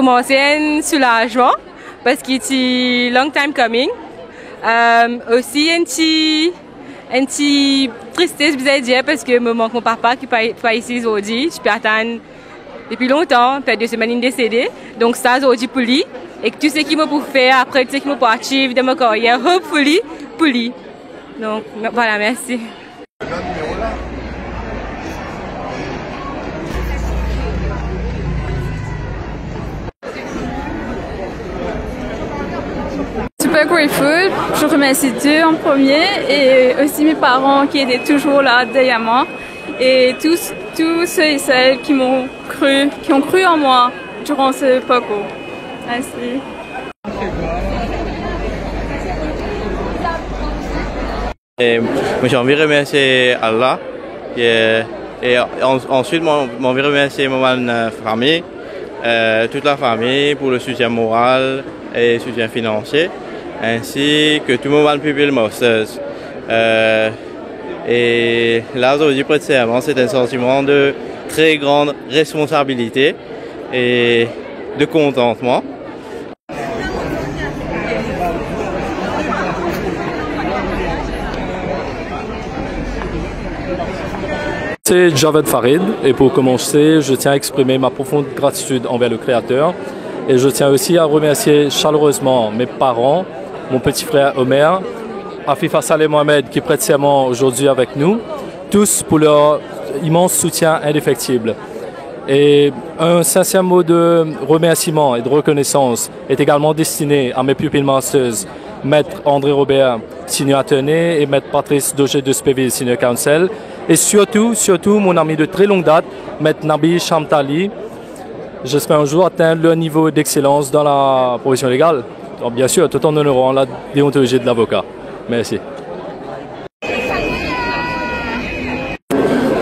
Vraiment, c'est un soulagement parce qu'il est long time coming. Aussi, un petit tristesse, vous allez dire, parce que me manque mon papa qui n'est pas ici aujourd'hui. Je peux attendre depuis longtemps, peut-être 2 semaines décédé. Donc, ça, aujourd'hui, pour lui. Et que tout ce qu'il m'a pour faire, après, tout ce qu'il m'a pour achieve dans ma carrière, hopefully, pour lui. Donc, voilà, merci. Super grateful. Je remercie Dieu en premier et aussi mes parents qui étaient toujours là derrière moi et tous ceux et celles qui ont cru en moi durant ce parcours. Merci. Et j'ai envie de remercier Allah et ensuite j'ai envie de remercier ma famille, toute la famille pour le soutien moral et le soutien financier, ainsi que tout le monde Pupil Masters. Et là aujourd'hui précisément c'est un sentiment de très grande responsabilité et de contentement. C'est Javed Farid et pour commencer, je tiens à exprimer ma profonde gratitude envers le Créateur et je tiens aussi à remercier chaleureusement mes parents, mon petit frère Omer, Afifa Saleh Mohamed qui prête serment aujourd'hui avec nous, tous pour leur immense soutien indéfectible. Et un sincère mot de remerciement et de reconnaissance est également destiné à mes pupilles masters, Maître André Robert, senior attorney, et Maître Patrice Doger de Speville, senior counsel, et surtout mon ami de très longue date, Maître Nabi Shamtali. J'espère un jour atteindre le niveau d'excellence dans la profession légale. Donc, bien sûr, tout en honorant la déontologie de l'avocat. Merci.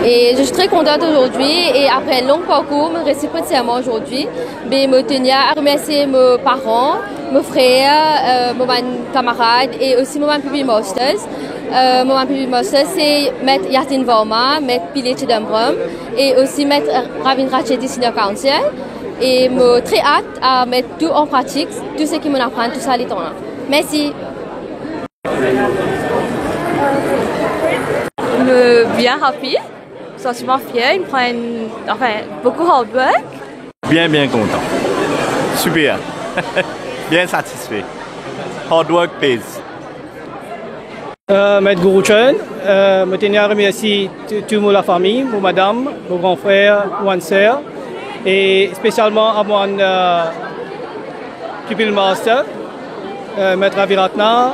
Et je suis très contente aujourd'hui et après un long parcours, je réciproquement aujourd'hui, je me tenais à remercier mes parents, mes frères, mes camarades et aussi mes pupilles masters. Mes pupilles masters, c'est Maître Yatin Varma, Maître Pile Chidamram et aussi Maître Ravindra Chetty, senior counsel. Et je suis très hâte à mettre tout en pratique, tout ce qui m'apprend, tout ça les temps là. Merci. Je suis bien happy. Sentiment fier, ils me prennent beaucoup hard work. Bien content. Super. Bien satisfait. Hard work pays. Maître Gourouchen, je tenais à remercier toute la famille, mon madame, mon grand frère, mon sœur, et spécialement à mon pupil master, Maître Aviratna,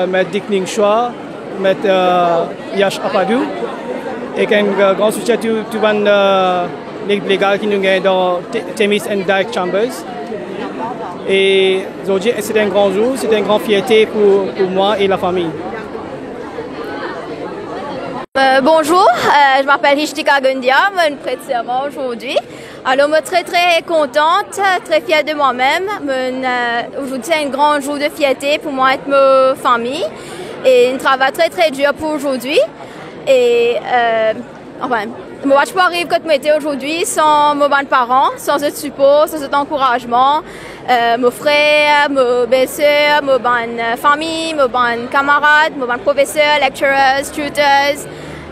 Maître Dick Ning Chua, Maître Yash Apadou, et un grand soutien à tout les légal qui nous gagne dans Themis and Dyke Chambers. Et aujourd'hui, c'est un grand jour, c'est une grande fierté pour moi et la famille. Bonjour, je m'appelle Hishtika Gundia, je prête serment aujourd'hui. Alors, je suis très contente, très fière de moi-même. Aujourd'hui, c'est un grand jour de fierté pour moi et ma famille. Et un travail très dur pour aujourd'hui. Et je ne vais pas arriver comme j'étais aujourd'hui sans mes parents, sans ce support, sans cet encouragement. Mes frères, mes belles-sœurs, mes familles, mes camarades, mes professeurs, lecturers, tutors,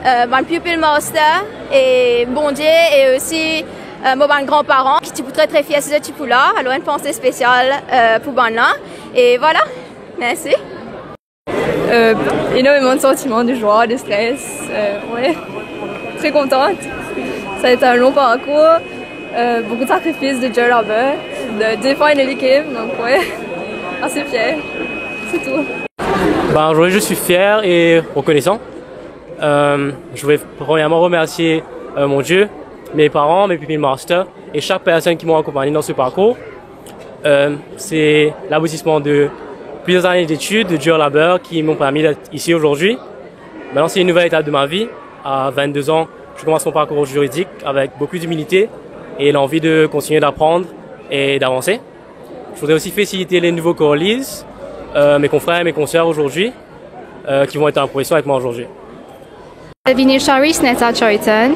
mes pupil master et bon Dieu et aussi mes grands-parents qui sont très fiers de ce type-là. Alors une pensée spéciale pour Banna. Et voilà, merci. Énormément de sentiments, de joie, de stress. Ouais, très contente. Ça a été un long parcours, beaucoup de sacrifices de dur labeur, de défendre l'équipe, donc ouais, assez fière, c'est tout. Aujourd'hui, je suis fier et reconnaissant. Je voulais premièrement remercier mon Dieu, mes parents, mes pupilles master et chaque personne qui m'a accompagné dans ce parcours. C'est l'aboutissement de plusieurs années d'études, de dur labeur qui m'ont permis d'être ici aujourd'hui. Maintenant, c'est une nouvelle étape de ma vie. À 22 ans, je commence mon parcours juridique avec beaucoup d'humilité et l'envie de continuer d'apprendre et d'avancer. Je voudrais aussi féliciter les nouveaux coalies, mes confrères et mes consoeurs aujourd'hui, qui vont être en profession avec moi aujourd'hui. Vinay Charis Nessa Choiton.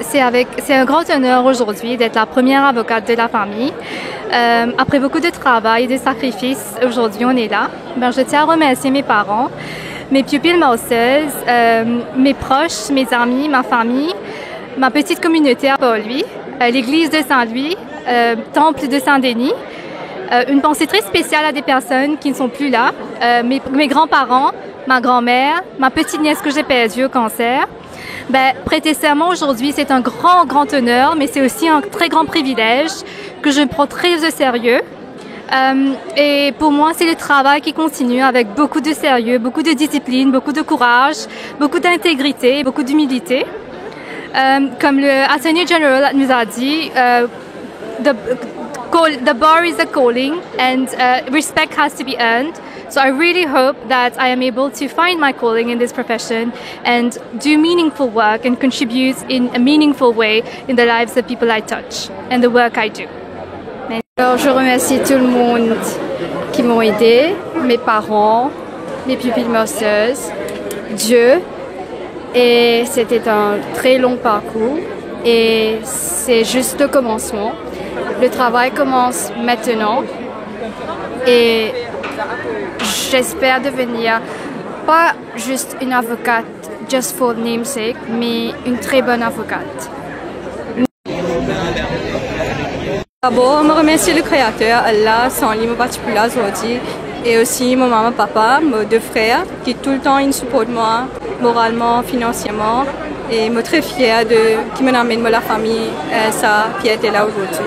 C'est un grand honneur aujourd'hui d'être la première avocate de la famille. Après beaucoup de travail et de sacrifices, aujourd'hui on est là. Je tiens à remercier mes parents, mes pupilles mauseuses, mes proches, mes amis, ma famille, ma petite communauté à Port-Louis, l'église de Saint-Louis, temple de Saint-Denis. Une pensée très spéciale à des personnes qui ne sont plus là, mes grands-parents, ma grand-mère, ma petite nièce que j'ai perdue au cancer. Prêter serment aujourd'hui, c'est un grand honneur, mais c'est aussi un très grand privilège que je prends très au sérieux. Et pour moi, c'est le travail qui continue avec beaucoup de sérieux, beaucoup de discipline, beaucoup de courage, beaucoup d'intégrité, beaucoup d'humilité. Comme le Attorney General nous a dit, the bar is a calling and respect has to be earned. So I really hope that I am able to find my calling in this profession and do meaningful work and contribute in a meaningful way in the lives of people I touch and the work I do. Alors, je remercie tout le monde qui m'ont aidé, mes parents, mes pupilles mauseuses, Dieu. Et c'était un très long parcours et c'est juste le commencement. Le travail commence maintenant et j'espère devenir pas juste une avocate just for namesake, mais une très bonne avocate. D'abord, je remercie le Créateur, Allah, sans lui, je ne suis plus là aujourd'hui. Et aussi mon maman, papa, mes deux frères, qui tout le temps ils supportent moi, moralement, financièrement. Et je suis très fière qui m'amène la famille, ça, qui était là aujourd'hui.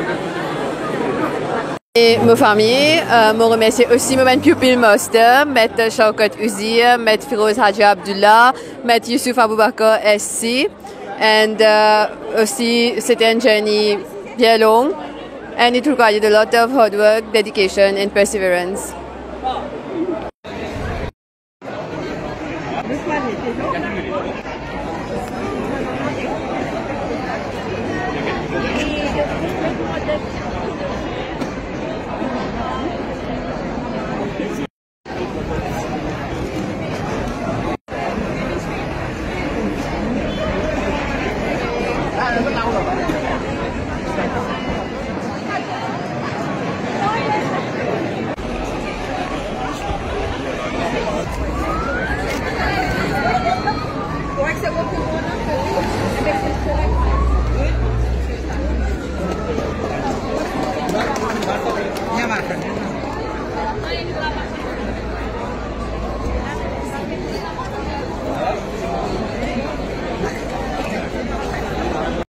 Et ma famille, je remercie aussi mes pupilles master, M. Shaukat Uzir, M. Firoz Haji Abdullah, M. Yusuf Aboubakar SC. Et aussi, c'était une journée bien longue. And it required a lot of hard work, dedication, and perseverance.